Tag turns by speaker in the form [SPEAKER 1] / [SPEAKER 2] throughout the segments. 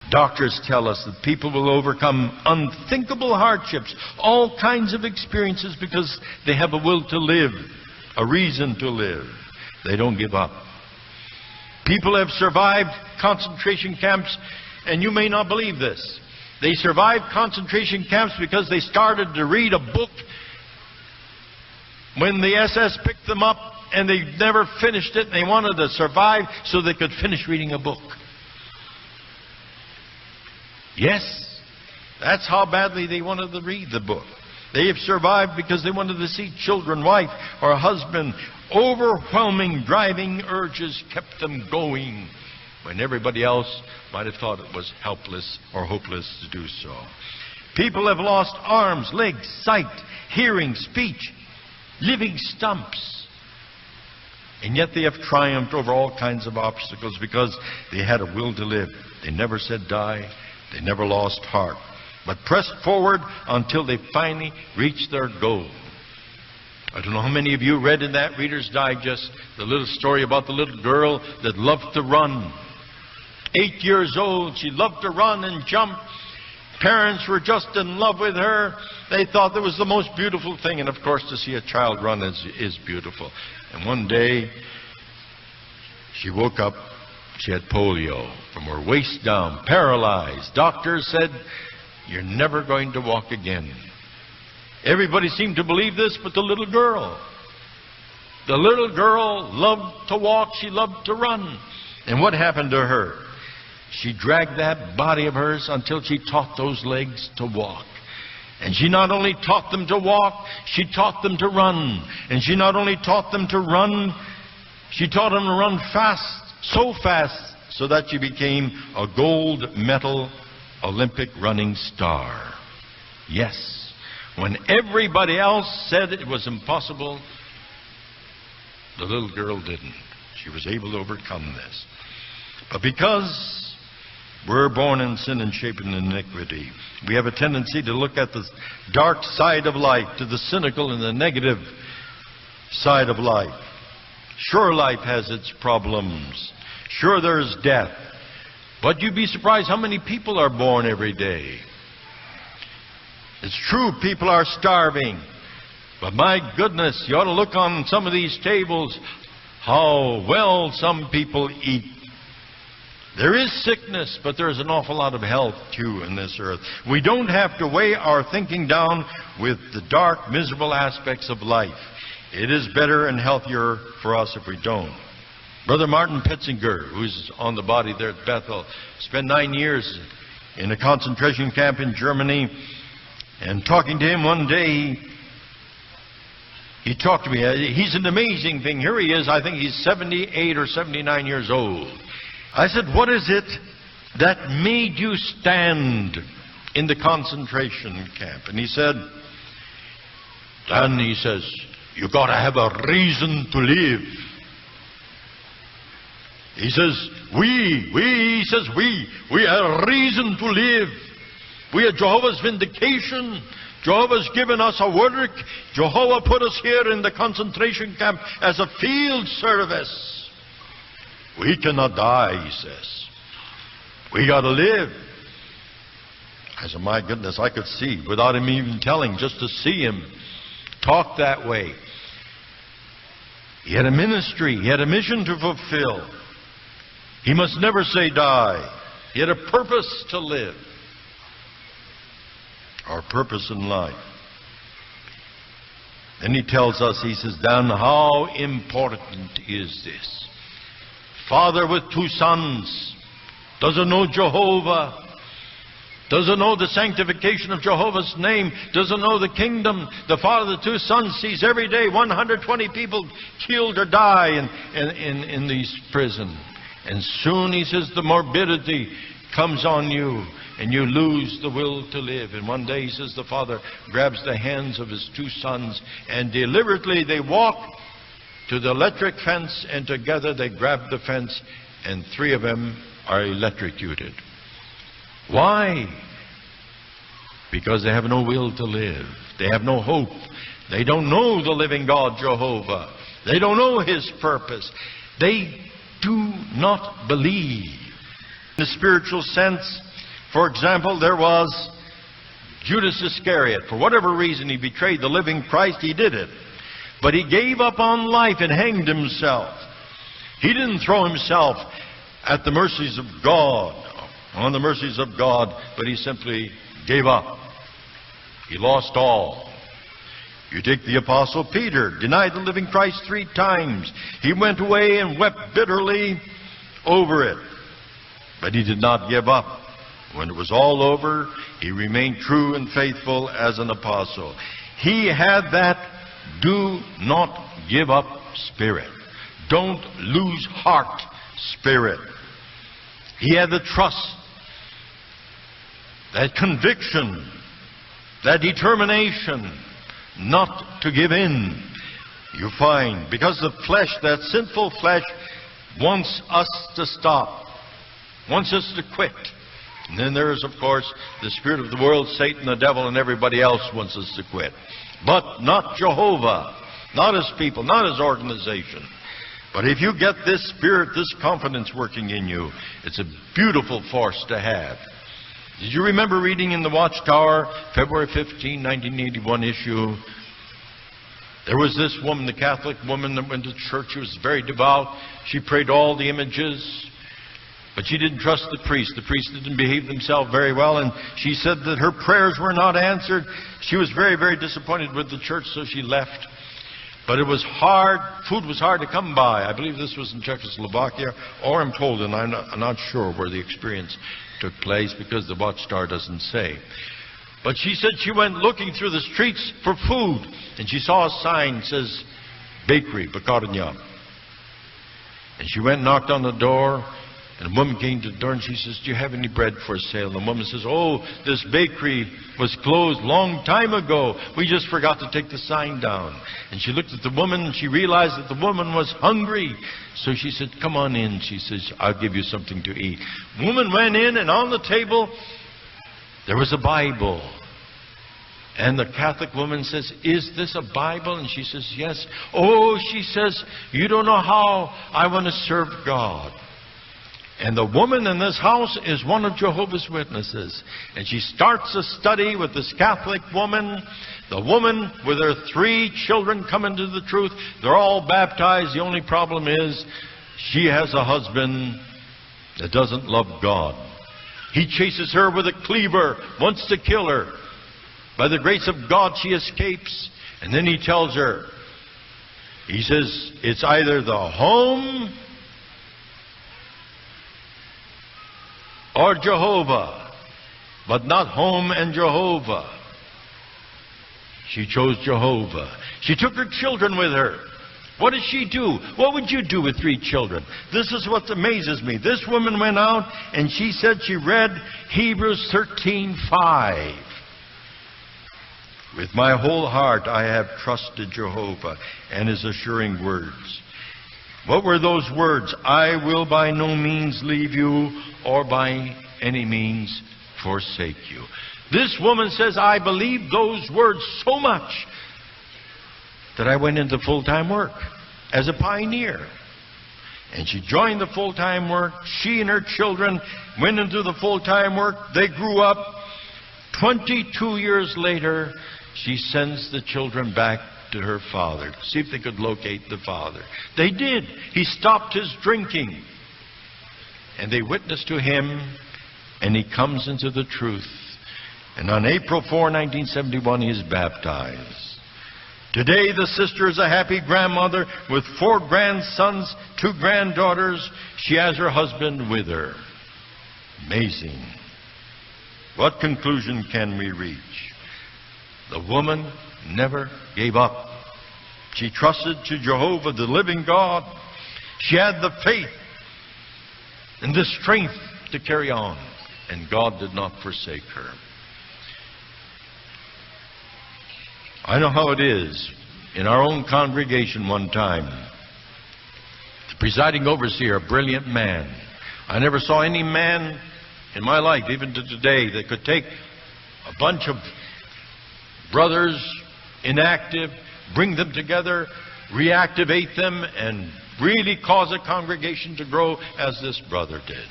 [SPEAKER 1] Doctors tell us that people will overcome unthinkable hardships, all kinds of experiences, because they have a will to live, a reason to live. They don't give up. People have survived concentration camps, and you may not believe this. They survived concentration camps because they started to read a book when the SS picked them up, and they never finished it, and they wanted to survive so they could finish reading a book. Yes, that's how badly they wanted to read the book. They have survived because they wanted to see children, wife, or husband. Overwhelming driving urges kept them going when everybody else might have thought it was helpless or hopeless to do so. People have lost arms, legs, sight, hearing, speech, living stumps. And yet they have triumphed over all kinds of obstacles because they had a will to live. They never said die. They never lost heart, but pressed forward until they finally reached their goal. I don't know how many of you read in that Reader's Digest the little story about the little girl that loved to run. 8 years old, she loved to run and jump. Parents were just in love with her. They thought it was the most beautiful thing. And of course, to see a child run is beautiful. And one day, she woke up. She had polio from her waist down, paralyzed. Doctors said, "You're never going to walk again." Everybody seemed to believe this but the little girl. The little girl loved to walk. She loved to run. And what happened to her? She dragged that body of hers until she taught those legs to walk. And she not only taught them to walk, she taught them to run. And she not only taught them to run, she taught them to run fast. So fast, so that she became a gold medal Olympic running star. Yes, when everybody else said it was impossible, the little girl didn't. She was able to overcome this. But because we're born in sin and shaped in iniquity, we have a tendency to look at the dark side of life, to the cynical and the negative side of life. Sure, life has its problems. Sure, there's death. But you'd be surprised how many people are born every day. It's true, people are starving. But my goodness, you ought to look on some of these tables how well some people eat. There is sickness, but there's an awful lot of health, too, in this earth. We don't have to weigh our thinking down with the dark, miserable aspects of life. It is better and healthier for us if we don't. Brother Martin Petzinger, who's on the body there at Bethel, spent 9 years in a concentration camp in Germany. And talking to him one day, he talked to me. He's an amazing thing. Here he is. I think he's 78 or 79 years old. I said, "What is it that made you stand in the concentration camp?" And he said, "Dan," he says, "you got to have a reason to live." He says, we have a reason to live. We are Jehovah's vindication. Jehovah's given us a work. Jehovah put us here in the concentration camp as a field service. We cannot die, he says. We got to live. I said, my goodness, I could see, without him even telling, just to see him talk that way. He had a ministry. He had a mission to fulfill. He must never say die. He had a purpose to live. Our purpose in life. Then he tells us, he says, "Dan, how important is this? Father with 2 sons doesn't know Jehovah, doesn't know the sanctification of Jehovah's name, doesn't know the kingdom. The father of the 2 sons sees every day 120 people killed or die in these prisons. And soon," he says, "the morbidity comes on you and you lose the will to live." And one day, he says, the father grabs the hands of his 2 sons and deliberately they walk to the electric fence, and together they grab the fence, and 3 of them are electrocuted. Why? Because they have no will to live. They have no hope. They don't know the living God, Jehovah. They don't know His purpose. They do not believe. In the spiritual sense, For example, there was Judas Iscariot. For whatever reason he betrayed the living Christ, he did it. But he gave up on life and hanged himself. He didn't throw himself at the mercies of God, on the mercies of God, but he simply gave up. He lost all. You take the Apostle Peter, denied the living Christ 3 times. He went away and wept bitterly over it. But he did not give up. When it was all over, he remained true and faithful as an apostle. He had that do not give up spirit. Don't lose heart spirit. He had the trust, that conviction, that determination not to give in. You find, because the flesh, that sinful flesh, wants us to stop, wants us to quit. And then there is, of course, the spirit of the world, Satan, the devil, and everybody else wants us to quit. But not Jehovah, not His people, not His organization. But if you get this spirit, this confidence working in you, it's a beautiful force to have. Did you remember reading in the Watchtower, February 15, 1981 issue? There was this woman, the Catholic woman that went to church. She was very devout. She prayed all the images. But she didn't trust the priest. The priest didn't behave himself very well, and she said that her prayers were not answered. She was very, very disappointed with the church, so she left. But it was hard. Food was hard to come by. I believe this was in Czechoslovakia or in Poland. I'm not sure where the experience took place because the Watchtower doesn't say. But she said she went looking through the streets for food, and she saw a sign that says, Bakery, Pekarnia. And she went and knocked on the door. And a woman came to the door and she says, do you have any bread for sale? And the woman says, oh, this bakery was closed long time ago. We just forgot to take the sign down. And she looked at the woman and she realized that the woman was hungry. So she said, come on in. She says, I'll give you something to eat. The woman went in, and on the table there was a Bible. And the Catholic woman says, is this a Bible? And she says, yes. Oh, she says, you don't know how I want to serve God. And the woman in this house is one of Jehovah's Witnesses. And she starts a study with this Catholic woman. The woman with her 3 children come into the truth. They're all baptized. The only problem is she has a husband that doesn't love God. He chases her with a cleaver, wants to kill her. By the grace of God, she escapes. And then he tells her, he says, it's either the home or Jehovah, but not home and Jehovah. She chose Jehovah. She took her children with her. What did she do? What would you do with 3 children? This is what amazes me. This woman went out and she said she read Hebrews 13:5. With my whole heart I have trusted Jehovah and His assuring words. What were those words? I will by no means leave you or by any means forsake you. This woman says, I believe those words so much that I went into full-time work as a pioneer. And she joined the full-time work. She and her children went into the full-time work. They grew up. 22 years later, she sends the children back to her father to see if they could locate the father. They did. He stopped his drinking. And they witnessed to him, and he comes into the truth. And on April 4, 1971, he is baptized. Today, the sister is a happy grandmother with 4 grandsons, 2 granddaughters. She has her husband with her. Amazing. What conclusion can we reach? The woman never gave up. She trusted to Jehovah, the living God. She had the faith and the strength to carry on, and God did not forsake her. I know how it is. In our own congregation one time, the presiding overseer, a brilliant man. I never saw any man in my life, even to today, that could take a bunch of brothers, inactive, bring them together, reactivate them, and really cause a congregation to grow as this brother did.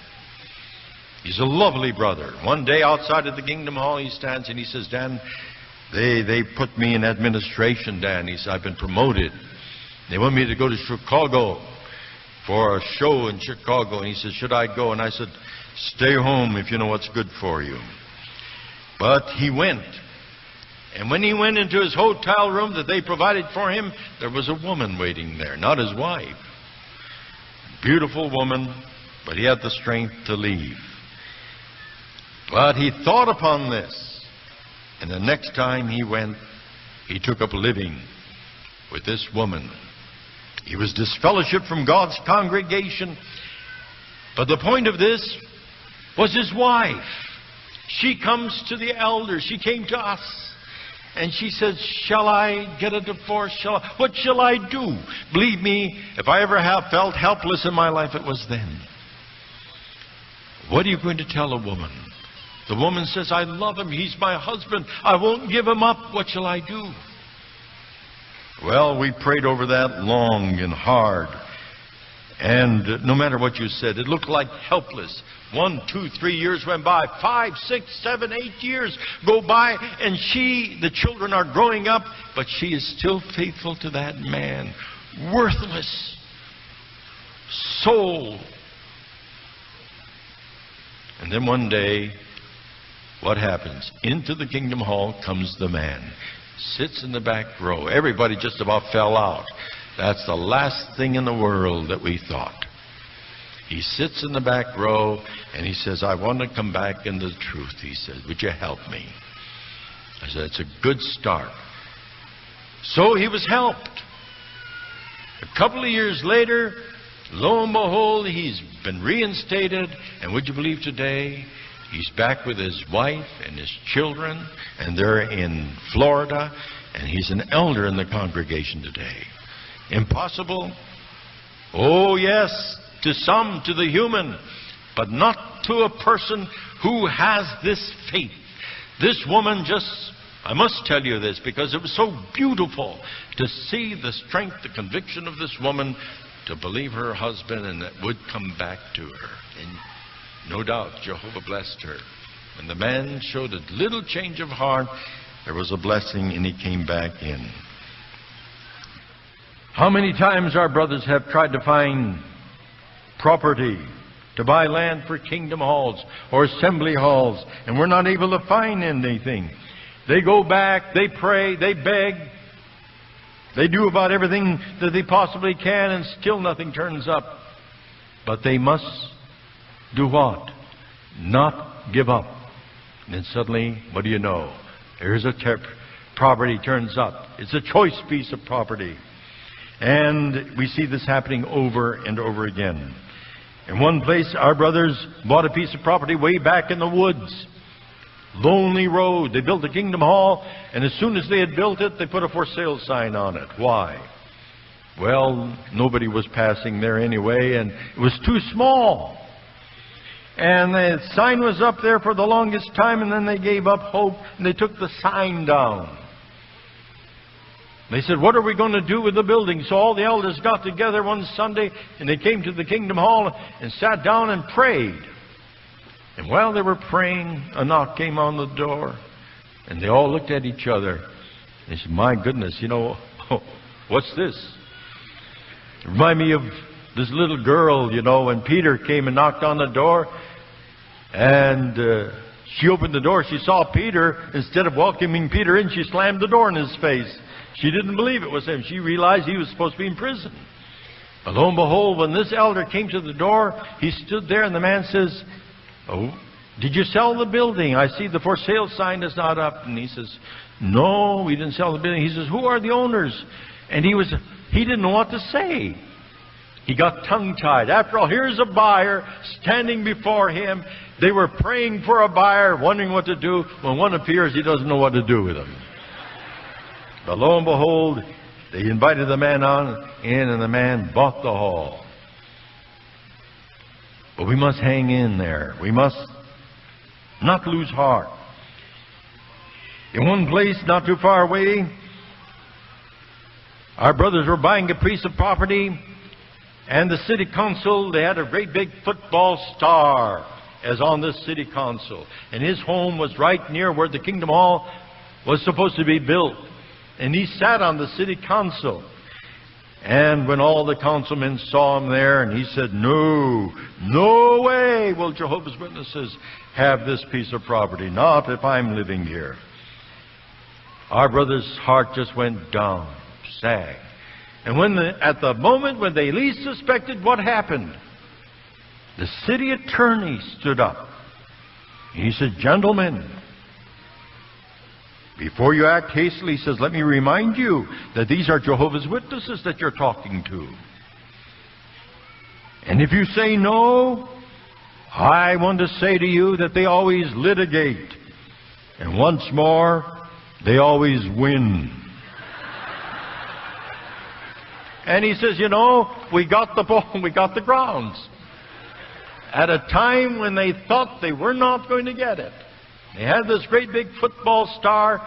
[SPEAKER 1] He's a lovely brother. One day outside of the Kingdom Hall, he stands and he says, Dan, they put me in administration, Dan. He said, I've been promoted. They want me to go to Chicago for a show in Chicago. And he said, should I go? And I said, stay home if you know what's good for you. But he went. And when he went into his hotel room that they provided for him, there was a woman waiting there, not his wife. Beautiful woman, but he had the strength to leave. But he thought upon this, and the next time he went, he took up living with this woman. He was disfellowshipped from God's congregation, but the point of this was his wife. She comes to the elders. She came to us, and she says, shall I get a divorce? What shall I do? Believe me, if I ever have felt helpless in my life, it was then. What are you going to tell a woman? The woman says, I love him. He's my husband. I won't give him up. What shall I do? Well, we prayed over that long and hard. And no matter what you said, it looked like helpless. 1, 2, 3 years went by. 5, 6, 7, 8 years go by. And the children are growing up, but she is still faithful to that man. Worthless soul. And then one day, what happens? Into the Kingdom Hall comes the man. Sits in the back row. Everybody just about fell out. That's the last thing in the world that we thought. He sits in the back row and he says, I want to come back into the truth. He said, would you help me? I said, it's a good start. So he was helped. A couple of years later, lo and behold, he's been reinstated. And would you believe today, he's back with his wife and his children, and they're in Florida, and he's an elder in the congregation today. Impossible? Oh, yes, to some, to the human, but not to a person who has this faith. This woman I must tell you this because it was so beautiful to see the strength, the conviction of this woman to believe her husband and that would come back to her. And no doubt Jehovah blessed her. When the man showed a little change of heart, there was a blessing and he came back in. How many times our brothers have tried to find property, to buy land for kingdom halls or assembly halls, and we're not able to find anything. They go back, they pray, they beg, they do about everything that they possibly can, and still nothing turns up. But they must do what? Not give up. And then suddenly, what do you know? Here's a property turns up. It's a choice piece of property. And we see this happening over and over again. In one place, our brothers bought a piece of property way back in the woods. Lonely road. They built a kingdom hall, and as soon as they had built it, they put a for sale sign on it. Why? Well, nobody was passing there anyway, and it was too small. And the sign was up there for the longest time, and then they gave up hope, and they took the sign down. They said, what are we going to do with the building? So all the elders got together one Sunday, and they came to the Kingdom Hall and sat down and prayed. And while they were praying, a knock came on the door, and they all looked at each other. They said, my goodness, what's this? It reminded me of this little girl, when Peter came and knocked on the door, and she opened the door. She saw Peter. Instead of welcoming Peter in, she slammed the door in his face. She didn't believe it was him. She realized he was supposed to be in prison. But lo and behold, when this elder came to the door, he stood there, and the man says, oh, did you sell the building? I see the for sale sign is not up. And he says, no, we didn't sell the building. He says, who are the owners? And he didn't know what to say. He got tongue-tied. After all, here's a buyer standing before him. They were praying for a buyer, wondering what to do. When one appears, he doesn't know what to do with him. But lo and behold, they invited the man in, and the man bought the hall. But we must hang in there. We must not lose heart. In one place, not too far away, our brothers were buying a piece of property, and the city council, they had a great big football star as on this city council. And his home was right near where the Kingdom Hall was supposed to be built. And he sat on the city council. And when all the councilmen saw him there, and he said, "No, no way will Jehovah's Witnesses have this piece of property, not if I'm living here." Our brother's heart just went down, sad. And at the moment when they least suspected what happened, the city attorney stood up. He said, "Gentlemen, before you act hastily," he says, "let me remind you that these are Jehovah's Witnesses that you're talking to. And if you say no, I want to say to you that they always litigate. And once more, they always win." And he says, "You know, we got the ball, we got the grounds. At a time when they thought they were not going to get it. They had this great big football star.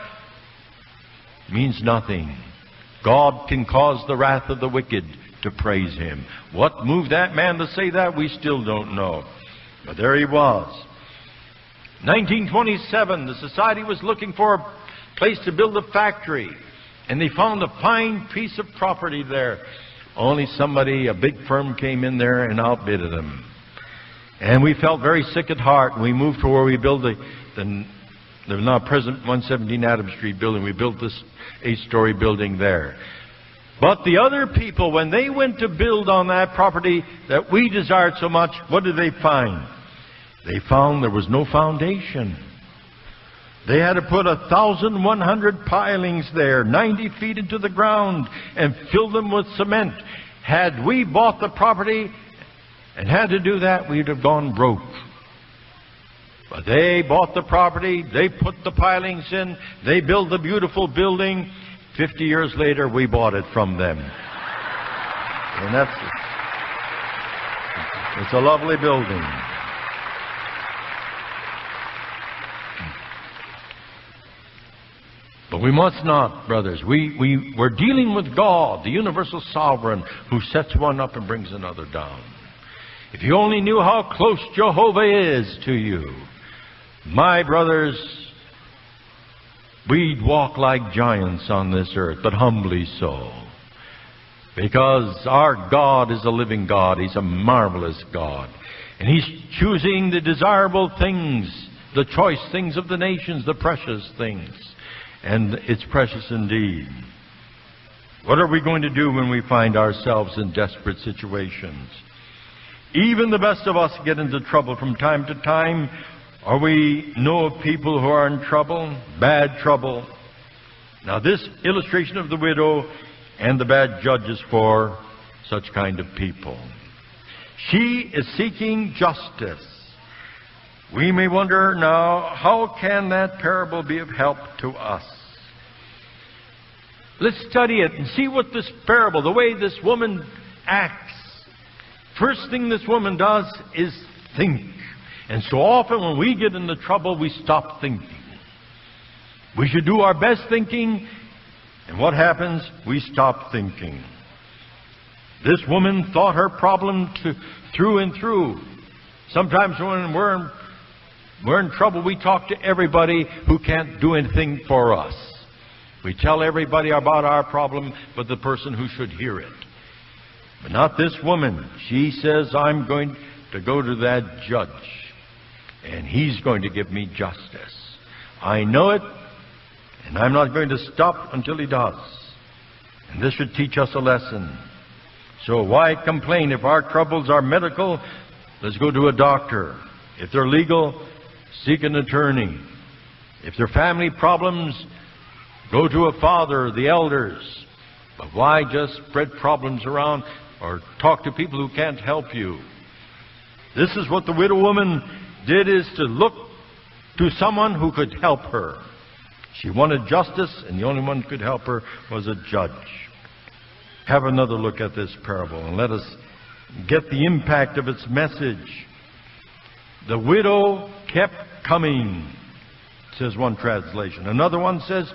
[SPEAKER 1] Means nothing. God can cause the wrath of the wicked to praise Him." What moved that man to say that, we still don't know. But there he was. 1927, the society was looking for a place to build a factory. And they found a fine piece of property there. Only somebody, a big firm, came in there and outbid them. And we felt very sick at heart. And we moved to where we built the now present 117 Adams Street building. We built this 8-story building there. But the other people, when they went to build on that property that we desired so much, what did they find? They found there was no foundation. They had to put 1,100 pilings there, 90 feet into the ground, and fill them with cement. Had we bought the property and had to do that, we'd have gone broke. But they bought the property, they put the pilings in, they built the beautiful building. 50 years later, we bought it from them. And it's a lovely building. But we must not, brothers. We're dealing with God, the universal sovereign, who sets one up and brings another down. If you only knew how close Jehovah is to you, my brothers, we'd walk like giants on this earth, but humbly so. Because our God is a living God. He's a marvelous God. And He's choosing the desirable things, the choice things of the nations, the precious things. And it's precious indeed. What are we going to do when we find ourselves in desperate situations? Even the best of us get into trouble from time to time, or we know of people who are in trouble, bad trouble. Now this illustration of the widow and the bad judge is for such kind of people. She is seeking justice. We may wonder now, how can that parable be of help to us? Let's study it and see what this parable, the way this woman acts. First thing this woman does is think. And so often when we get into trouble, we stop thinking. We should do our best thinking, and what happens? We stop thinking. This woman thought her problem through and through. Sometimes when we're in trouble, we talk to everybody who can't do anything for us. We tell everybody about our problem, but the person who should hear it. But not this woman. She says, "I'm going to go to that judge, and he's going to give me justice. I know it, and I'm not going to stop until he does." And this should teach us a lesson. So why complain? If our troubles are medical, let's go to a doctor. If they're legal, seek an attorney. If they're family problems, go to a father, the elders. But why just spread problems around or talk to people who can't help you? This is what the widow woman did, is to look to someone who could help her. She wanted justice, and the only one who could help her was a judge. Have another look at this parable, and let us get the impact of its message. The widow kept coming, says one translation. Another one says,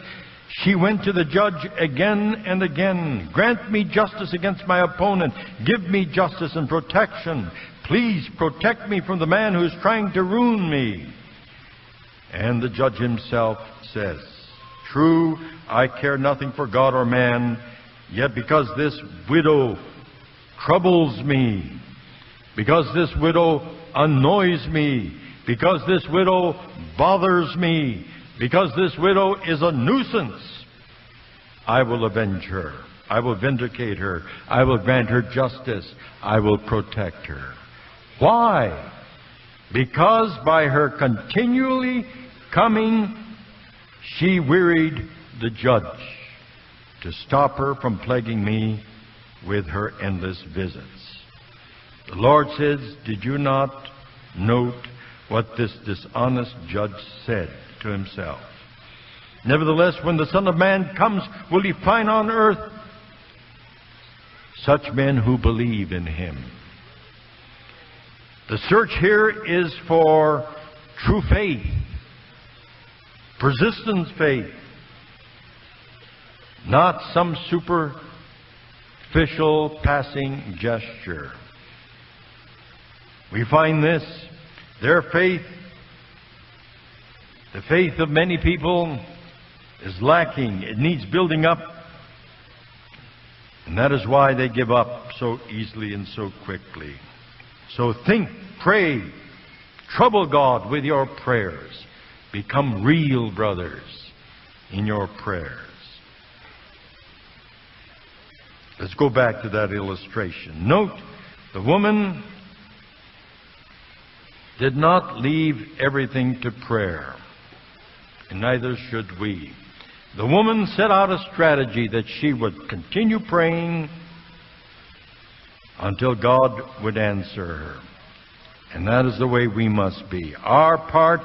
[SPEAKER 1] she went to the judge again and again. Grant me justice against my opponent. Give me justice and protection. Please protect me from the man who is trying to ruin me. And the judge himself says, True, I care nothing for God or man, yet because this widow troubles me, because this widow annoys me, because this widow bothers me, because this widow is a nuisance, I will avenge her. I will vindicate her. I will grant her justice. I will protect her. Why? Because by her continually coming, she wearied the judge to stop her from plaguing me with her endless visits. The Lord says, Did you not note what this dishonest judge said to himself? Nevertheless, when the Son of Man comes, will he find on earth such men who believe in him? The search here is for true faith, persistent faith, not some superficial passing gesture. We find this, their faith, the faith of many people is lacking. It needs building up. And that is why they give up so easily and so quickly. So think, pray, trouble God with your prayers. Become real brothers in your prayers. Let's go back to that illustration. Note, the woman did not leave everything to prayer, and neither should we. The woman set out a strategy that she would continue praying until God would answer her. And that is the way we must be. Our part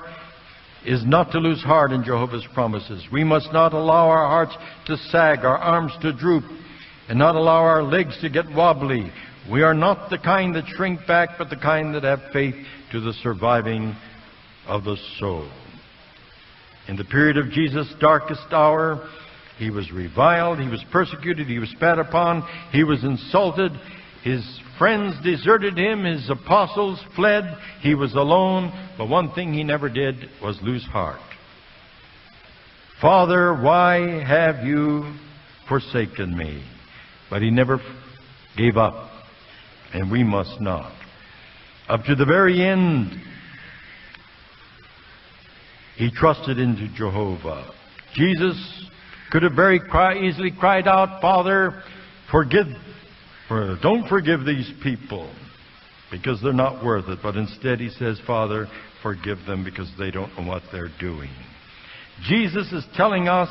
[SPEAKER 1] is not to lose heart in Jehovah's promises. We must not allow our hearts to sag, our arms to droop, and not allow our legs to get wobbly. We are not the kind that shrink back, but the kind that have faith to the surviving of the soul. In the period of Jesus' darkest hour, he was reviled, he was persecuted, he was spat upon, he was insulted. His friends deserted him, his apostles fled, he was alone. But one thing he never did was lose heart. Father, why have you forsaken me? But he never gave up, and we must not. Up to the very end, he trusted into Jehovah. Jesus could have very easily cried out, Father, don't forgive these people because they're not worth it. But instead he says, Father, forgive them because they don't know what they're doing. Jesus is telling us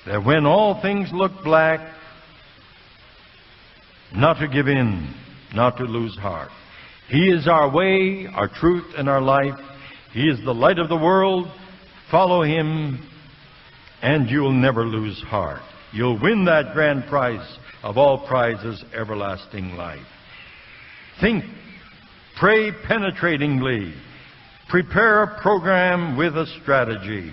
[SPEAKER 1] that when all things look black, not to give in, not to lose heart. He is our way, our truth, and our life. He is the light of the world. Follow him, and you'll never lose heart. You'll win that grand prize of all prizes, everlasting life. Think, pray penetratingly, prepare a program with a strategy,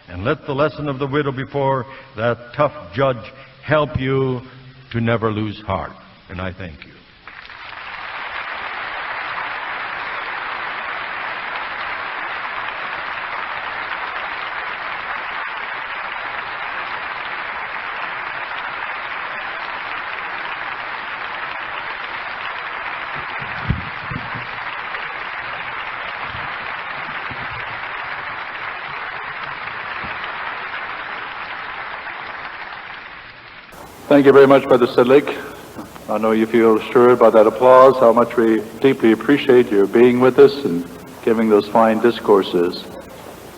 [SPEAKER 1] and let the lesson of the widow before that tough judge help you to never lose heart. And I thank you.
[SPEAKER 2] Thank you very much, Brother Sydlik. I know you feel assured by that applause how much we deeply appreciate your being with us and giving those fine discourses.